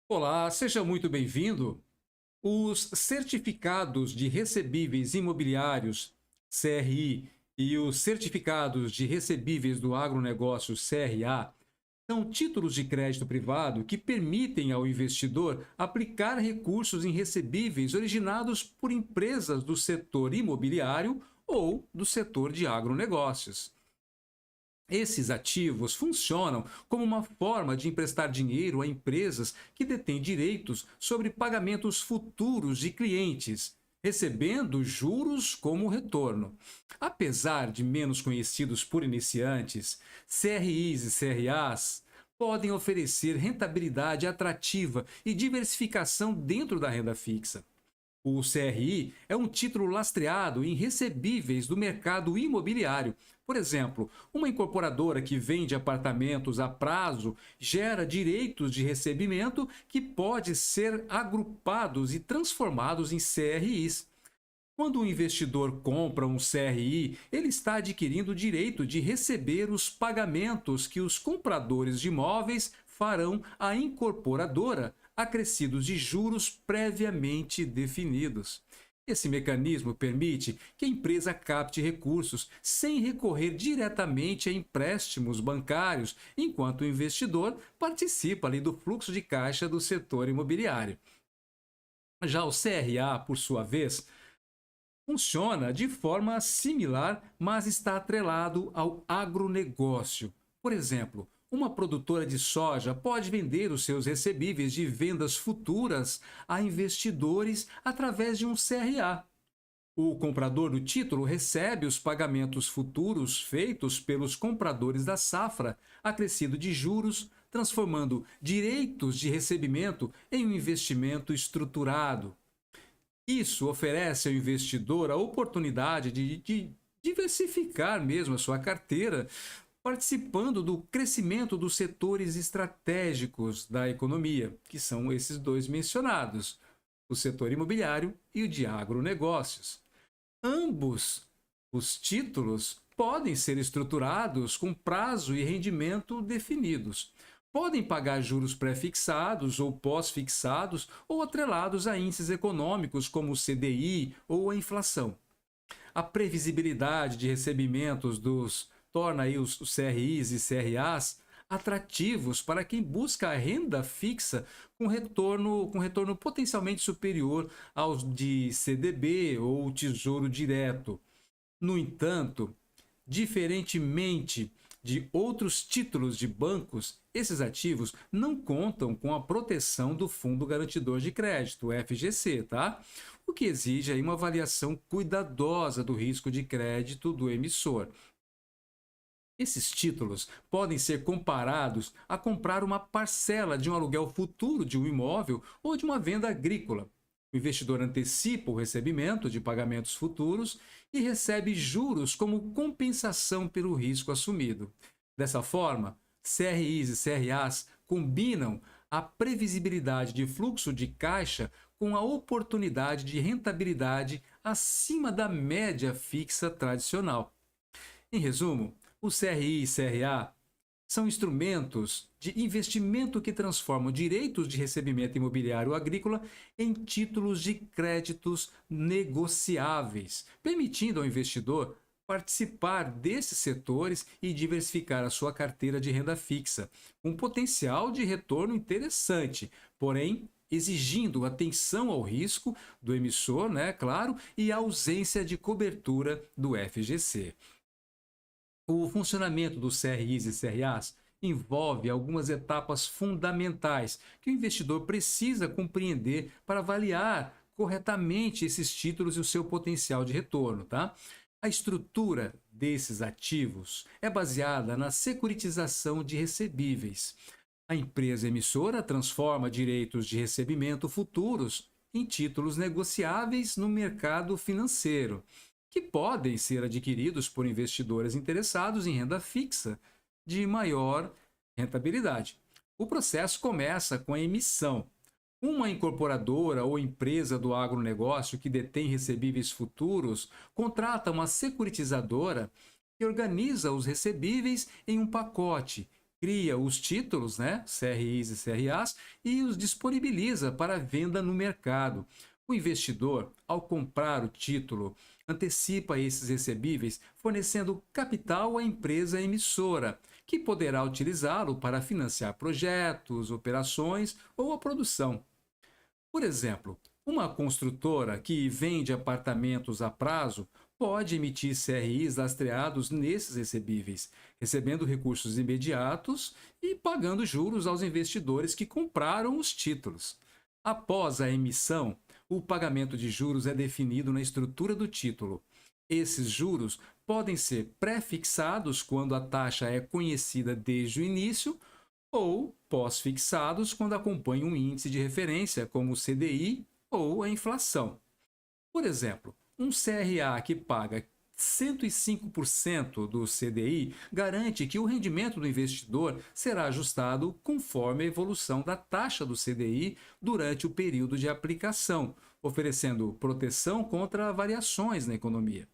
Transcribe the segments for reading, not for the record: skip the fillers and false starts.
Olá, seja muito bem-vindo. Os certificados de recebíveis imobiliários, CRI, e os certificados de recebíveis do agronegócio, CRA, são títulos de crédito privado que permitem ao investidor aplicar recursos em recebíveis originados por empresas do setor imobiliário ou do setor de agronegócios. Esses ativos funcionam como uma forma de emprestar dinheiro a empresas que detêm direitos sobre pagamentos futuros de clientes, recebendo juros como retorno. Apesar de menos conhecidos por iniciantes, CRIs e CRAs podem oferecer rentabilidade atrativa e diversificação dentro da renda fixa. O CRI é um título lastreado em recebíveis do mercado imobiliário. Por exemplo, uma incorporadora que vende apartamentos a prazo gera direitos de recebimento que podem ser agrupados e transformados em CRIs. Quando o investidor compra um CRI, ele está adquirindo o direito de receber os pagamentos que os compradores de imóveis farão à incorporadora, acrescidos de juros previamente definidos. Esse mecanismo permite que a empresa capte recursos sem recorrer diretamente a empréstimos bancários, enquanto o investidor participa ali do fluxo de caixa do setor imobiliário. Já o CRA, por sua vez, funciona de forma similar, mas está atrelado ao agronegócio. Por exemplo, uma produtora de soja pode vender os seus recebíveis de vendas futuras a investidores através de um CRA. O comprador do título recebe os pagamentos futuros feitos pelos compradores da safra, acrescido de juros, transformando direitos de recebimento em um investimento estruturado. Isso oferece ao investidor a oportunidade de diversificar mesmo a sua carteira, participando do crescimento dos setores estratégicos da economia, que são esses dois mencionados, o setor imobiliário e o de agronegócios. Ambos os títulos podem ser estruturados com prazo e rendimento definidos. Podem pagar juros pré-fixados ou pós-fixados ou atrelados a índices econômicos como o CDI ou a inflação. A previsibilidade de recebimentos torna aí os CRIs e CRAs atrativos para quem busca a renda fixa com retorno potencialmente superior aos de CDB ou Tesouro Direto. No entanto, diferentemente de outros títulos de bancos, esses ativos não contam com a proteção do Fundo Garantidor de Crédito, o FGC, tá? O que exige aí uma avaliação cuidadosa do risco de crédito do emissor. Esses títulos podem ser comparados a comprar uma parcela de um aluguel futuro de um imóvel ou de uma venda agrícola. O investidor antecipa o recebimento de pagamentos futuros e recebe juros como compensação pelo risco assumido. Dessa forma, CRIs e CRAs combinam a previsibilidade de fluxo de caixa com a oportunidade de rentabilidade acima da média fixa tradicional. Em resumo, o CRI e CRA são instrumentos de investimento que transformam direitos de recebimento imobiliário agrícola em títulos de créditos negociáveis, permitindo ao investidor participar desses setores e diversificar a sua carteira de renda fixa, com potencial de retorno interessante, porém exigindo atenção ao risco do emissor, né, claro, e a ausência de cobertura do FGC. O funcionamento dos CRIs e CRAs envolve algumas etapas fundamentais que o investidor precisa compreender para avaliar corretamente esses títulos e o seu potencial de retorno, tá? A estrutura desses ativos é baseada na securitização de recebíveis. A empresa emissora transforma direitos de recebimento futuros em títulos negociáveis no mercado financeiro, que podem ser adquiridos por investidores interessados em renda fixa de maior rentabilidade. O processo começa com a emissão. Uma incorporadora ou empresa do agronegócio que detém recebíveis futuros contrata uma securitizadora que organiza os recebíveis em um pacote cria os títulos, né, CRIs e CRAs, e os disponibiliza para venda no mercado. O investidor, ao comprar o título, antecipa esses recebíveis, fornecendo capital à empresa emissora, que poderá utilizá-lo para financiar projetos, operações ou a produção. Por exemplo, uma construtora que vende apartamentos a prazo pode emitir CRIs lastreados nesses recebíveis, recebendo recursos imediatos e pagando juros aos investidores que compraram os títulos. Após a emissão, o pagamento de juros é definido na estrutura do título. Esses juros podem ser pré-fixados quando a taxa é conhecida desde o início ou pós-fixados quando acompanham um índice de referência, como o CDI ou a inflação. Por exemplo, um CRA que paga 105% do CDI garante que o rendimento do investidor será ajustado conforme a evolução da taxa do CDI durante o período de aplicação, oferecendo proteção contra variações na economia.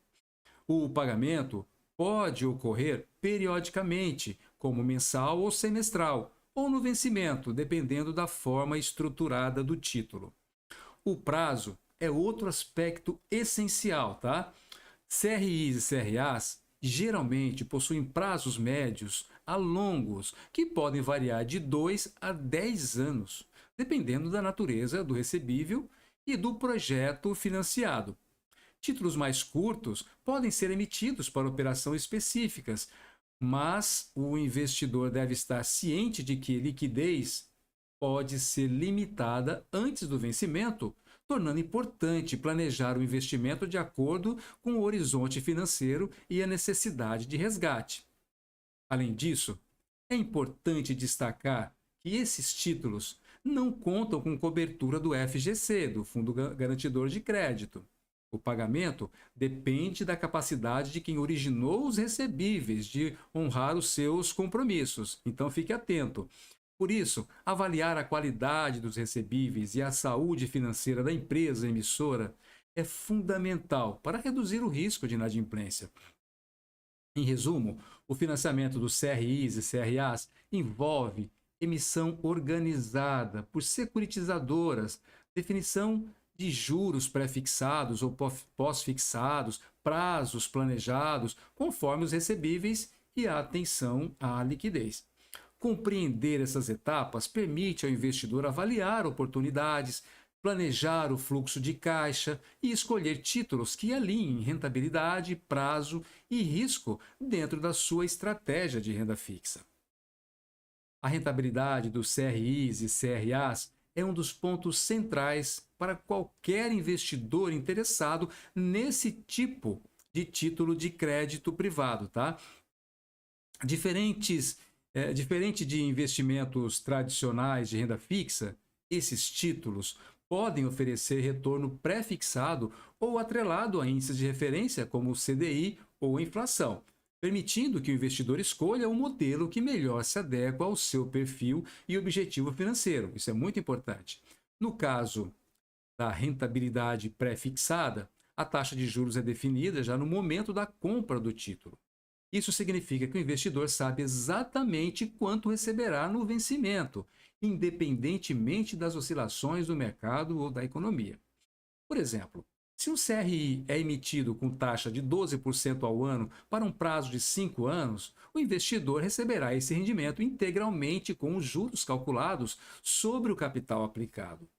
O pagamento pode ocorrer periodicamente, como mensal ou semestral, ou no vencimento, dependendo da forma estruturada do título. O prazo é outro aspecto essencial, tá? CRIs e CRAs geralmente possuem prazos médios a longos, que podem variar de 2 a 10 anos, dependendo da natureza do recebível e do projeto financiado. Títulos mais curtos podem ser emitidos para operações específicas, mas o investidor deve estar ciente de que liquidez pode ser limitada antes do vencimento, tornando importante planejar o investimento de acordo com o horizonte financeiro e a necessidade de resgate. Além disso, é importante destacar que esses títulos não contam com cobertura do FGC, do Fundo Garantidor de Crédito. O pagamento depende da capacidade de quem originou os recebíveis de honrar os seus compromissos. Então fique atento. Por isso, avaliar a qualidade dos recebíveis e a saúde financeira da empresa emissora é fundamental para reduzir o risco de inadimplência. Em resumo, o financiamento dos CRIs e CRAs envolve emissão organizada por securitizadoras, definição de juros pré-fixados ou pós-fixados, prazos planejados, conforme os recebíveis e a atenção à liquidez. Compreender essas etapas permite ao investidor avaliar oportunidades, planejar o fluxo de caixa e escolher títulos que alinhem rentabilidade, prazo e risco dentro da sua estratégia de renda fixa. A rentabilidade dos CRIs e CRAs é um dos pontos centrais para qualquer investidor interessado nesse tipo de título de crédito privado, tá? Diferente de investimentos tradicionais de renda fixa, esses títulos podem oferecer retorno pré-fixado ou atrelado a índices de referência como o CDI ou a inflação, permitindo que o investidor escolha o modelo que melhor se adequa ao seu perfil e objetivo financeiro. Isso é muito importante. No caso da rentabilidade pré-fixada, a taxa de juros é definida já no momento da compra do título. Isso significa que o investidor sabe exatamente quanto receberá no vencimento, independentemente das oscilações do mercado ou da economia. Por exemplo, se um CRI é emitido com taxa de 12% ao ano para um prazo de 5 anos, o investidor receberá esse rendimento integralmente com os juros calculados sobre o capital aplicado.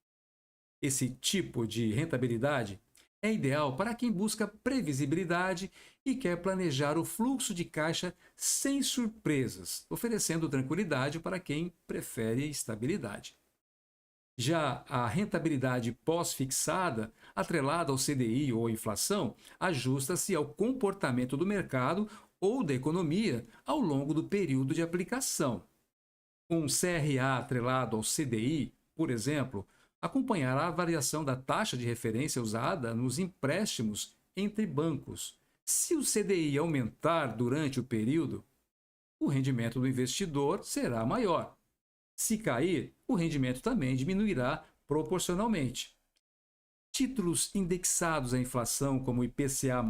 Esse tipo de rentabilidade é ideal para quem busca previsibilidade e quer planejar o fluxo de caixa sem surpresas, oferecendo tranquilidade para quem prefere estabilidade. Já a rentabilidade pós-fixada, atrelada ao CDI ou à inflação, ajusta-se ao comportamento do mercado ou da economia ao longo do período de aplicação. Um CRA atrelado ao CDI, por exemplo, acompanhará a variação da taxa de referência usada nos empréstimos entre bancos. Se o CDI aumentar durante o período, o rendimento do investidor será maior. Se cair, o rendimento também diminuirá proporcionalmente. Títulos indexados à inflação, como o IPCA+,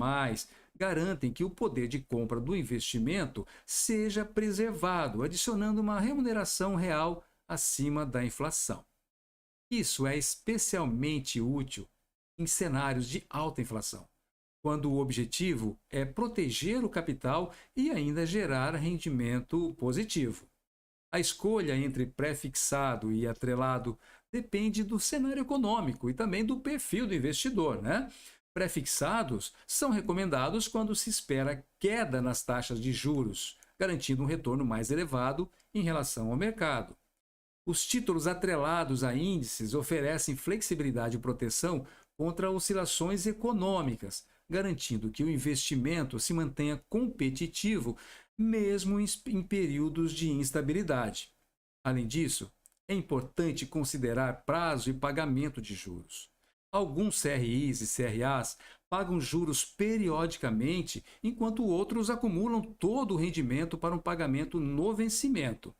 garantem que o poder de compra do investimento seja preservado, adicionando uma remuneração real acima da inflação. Isso é especialmente útil em cenários de alta inflação, quando o objetivo é proteger o capital e ainda gerar rendimento positivo. A escolha entre pré-fixado e atrelado depende do cenário econômico e também do perfil do investidor, né? Pré-fixados são recomendados quando se espera queda nas taxas de juros, garantindo um retorno mais elevado em relação ao mercado. Os títulos atrelados a índices oferecem flexibilidade e proteção contra oscilações econômicas, garantindo que o investimento se mantenha competitivo mesmo em períodos de instabilidade. Além disso, é importante considerar prazo e pagamento de juros. Alguns CRIs e CRAs pagam juros periodicamente, enquanto outros acumulam todo o rendimento para um pagamento no vencimento.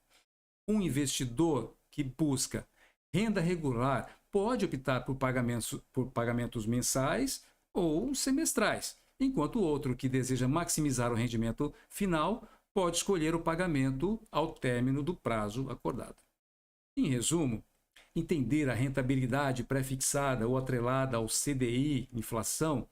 Um investidor que busca renda regular pode optar por pagamentos mensais ou semestrais, enquanto o outro que deseja maximizar o rendimento final pode escolher o pagamento ao término do prazo acordado. Em resumo, entender a rentabilidade pré-fixada ou atrelada ao CDI, inflação,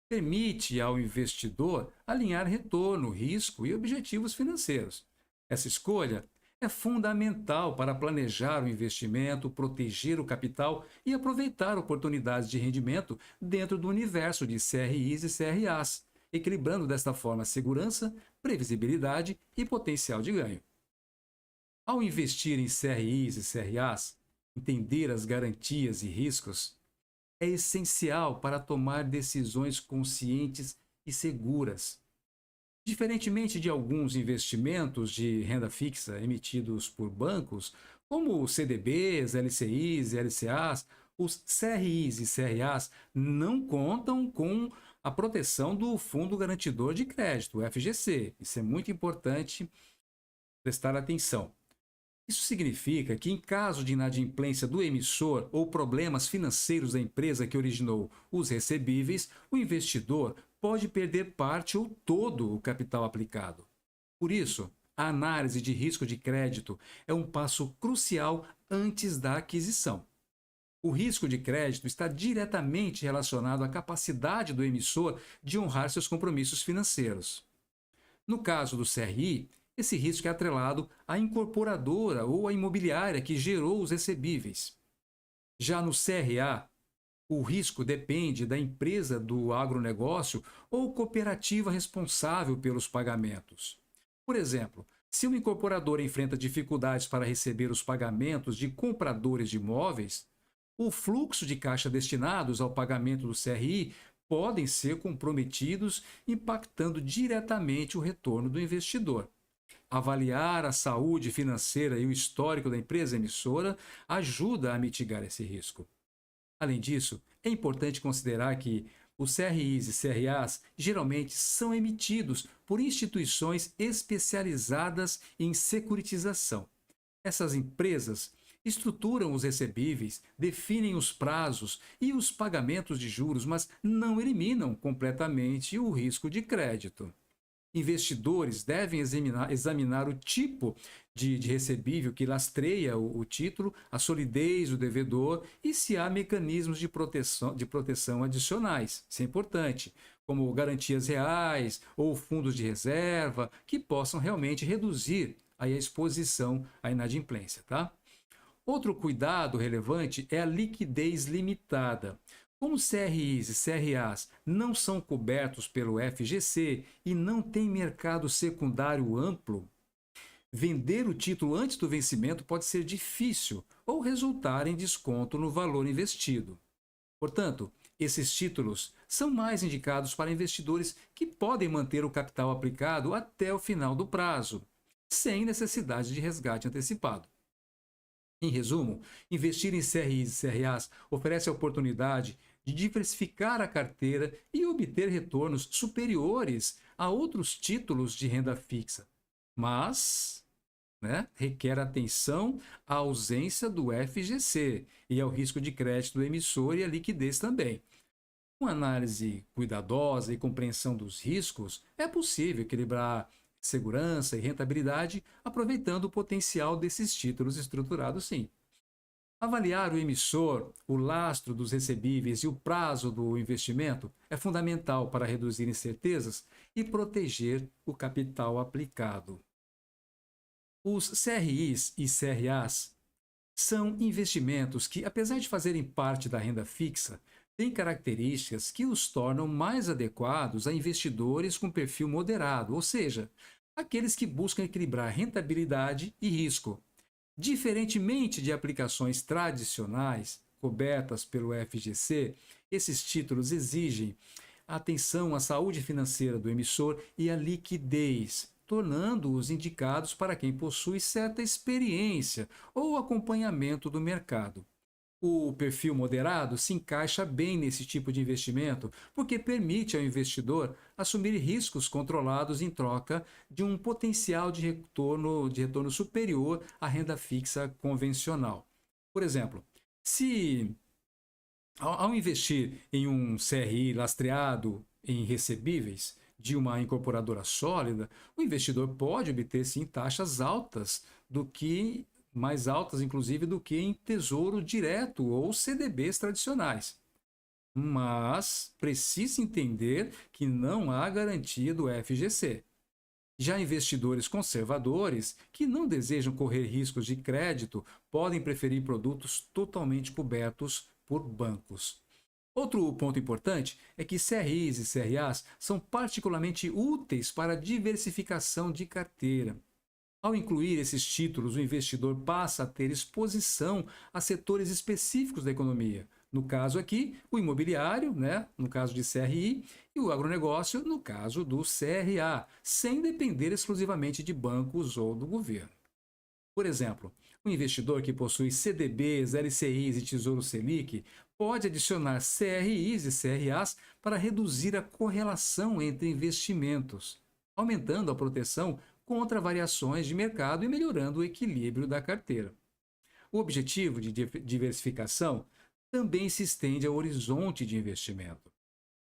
permite ao investidor alinhar retorno, risco e objetivos financeiros. Essa escolha é fundamental para planejar o investimento, proteger o capital e aproveitar oportunidades de rendimento dentro do universo de CRIs e CRAs, equilibrando desta forma segurança, previsibilidade e potencial de ganho. Ao investir em CRIs e CRAs, entender as garantias e riscos é essencial para tomar decisões conscientes e seguras. Diferentemente de alguns investimentos de renda fixa emitidos por bancos, como CDBs, LCIs e LCAs, os CRIs e CRAs não contam com a proteção do Fundo Garantidor de Crédito, o FGC. Isso é muito importante prestar atenção. Isso significa que, em caso de inadimplência do emissor ou problemas financeiros da empresa que originou os recebíveis, o investidor pode perder parte ou todo o capital aplicado. Por isso, a análise de risco de crédito é um passo crucial antes da aquisição. O risco de crédito está diretamente relacionado à capacidade do emissor de honrar seus compromissos financeiros. No caso do CRI, esse risco é atrelado à incorporadora ou à imobiliária que gerou os recebíveis. Já no CRA, o risco depende da empresa do agronegócio ou cooperativa responsável pelos pagamentos. Por exemplo, se uma incorporadora enfrenta dificuldades para receber os pagamentos de compradores de imóveis, o fluxo de caixa destinados ao pagamento do CRI podem ser comprometidos, impactando diretamente o retorno do investidor. Avaliar a saúde financeira e o histórico da empresa emissora ajuda a mitigar esse risco. Além disso, é importante considerar que os CRIs e CRAs geralmente são emitidos por instituições especializadas em securitização. Essas empresas estruturam os recebíveis, definem os prazos e os pagamentos de juros, mas não eliminam completamente o risco de crédito. Investidores devem examinar o tipo de recebível que lastreia o título, a solidez do devedor e se há mecanismos de proteção adicionais. Isso é importante, como garantias reais ou fundos de reserva, que possam realmente reduzir a exposição à inadimplência. Tá? Outro cuidado relevante é a liquidez limitada. Como CRIs e CRAs não são cobertos pelo FGC e não têm mercado secundário amplo, vender o título antes do vencimento pode ser difícil ou resultar em desconto no valor investido. Portanto, esses títulos são mais indicados para investidores que podem manter o capital aplicado até o final do prazo, sem necessidade de resgate antecipado. Em resumo, investir em CRIs e CRAs oferece a oportunidade de diversificar a carteira e obter retornos superiores a outros títulos de renda fixa. Mas, requer atenção à ausência do FGC e ao risco de crédito do emissor e à liquidez também. Com análise cuidadosa e compreensão dos riscos, é possível equilibrar segurança e rentabilidade, aproveitando o potencial desses títulos estruturados, sim. Avaliar o emissor, o lastro dos recebíveis e o prazo do investimento é fundamental para reduzir incertezas e proteger o capital aplicado. Os CRIs e CRAs são investimentos que, apesar de fazerem parte da renda fixa, têm características que os tornam mais adequados a investidores com perfil moderado, ou seja, aqueles que buscam equilibrar rentabilidade e risco. Diferentemente de aplicações tradicionais cobertas pelo FGC, esses títulos exigem atenção à saúde financeira do emissor e à liquidez, tornando-os indicados para quem possui certa experiência ou acompanhamento do mercado. O perfil moderado se encaixa bem nesse tipo de investimento, porque permite ao investidor assumir riscos controlados em troca de um potencial de retorno superior à renda fixa convencional. Por exemplo, se ao investir em um CRI lastreado em recebíveis de uma incorporadora sólida, o investidor pode obter sim taxas altas do que mais altas inclusive do que em tesouro direto ou CDBs tradicionais. Mas precisa entender que não há garantia do FGC. Já investidores conservadores, que não desejam correr riscos de crédito, podem preferir produtos totalmente cobertos por bancos. Outro ponto importante é que CRIs e CRAs são particularmente úteis para a diversificação de carteira. Ao incluir esses títulos, o investidor passa a ter exposição a setores específicos da economia. No caso aqui, o imobiliário, no caso de CRI, e o agronegócio, no caso do CRA, sem depender exclusivamente de bancos ou do governo. Por exemplo, o investidor que possui CDBs, LCIs e Tesouro Selic pode adicionar CRIs e CRAs para reduzir a correlação entre investimentos, aumentando a proteção contra variações de mercado e melhorando o equilíbrio da carteira. O objetivo de diversificação também se estende ao horizonte de investimento.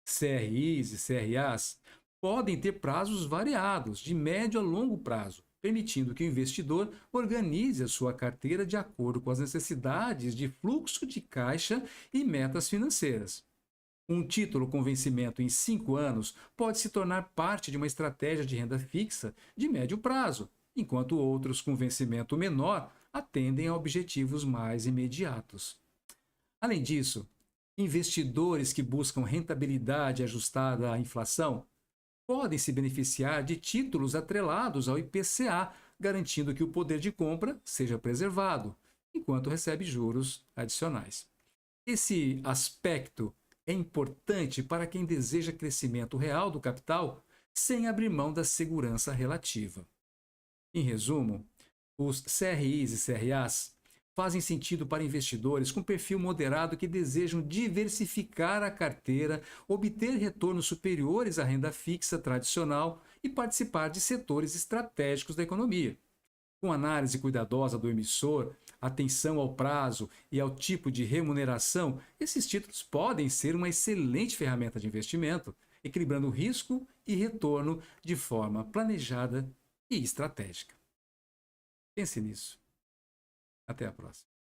CRIs e CRAs podem ter prazos variados, de médio a longo prazo, permitindo que o investidor organize a sua carteira de acordo com as necessidades de fluxo de caixa e metas financeiras. Um título com vencimento em 5 anos pode se tornar parte de uma estratégia de renda fixa de médio prazo, enquanto outros com vencimento menor atendem a objetivos mais imediatos. Além disso, investidores que buscam rentabilidade ajustada à inflação podem se beneficiar de títulos atrelados ao IPCA, garantindo que o poder de compra seja preservado, enquanto recebe juros adicionais. Esse aspecto é importante para quem deseja crescimento real do capital sem abrir mão da segurança relativa. Em resumo, os CRIs e CRAs fazem sentido para investidores com perfil moderado que desejam diversificar a carteira, obter retornos superiores à renda fixa tradicional e participar de setores estratégicos da economia. Com análise cuidadosa do emissor, atenção ao prazo e ao tipo de remuneração, esses títulos podem ser uma excelente ferramenta de investimento, equilibrando risco e retorno de forma planejada e estratégica. Pense nisso. Até a próxima.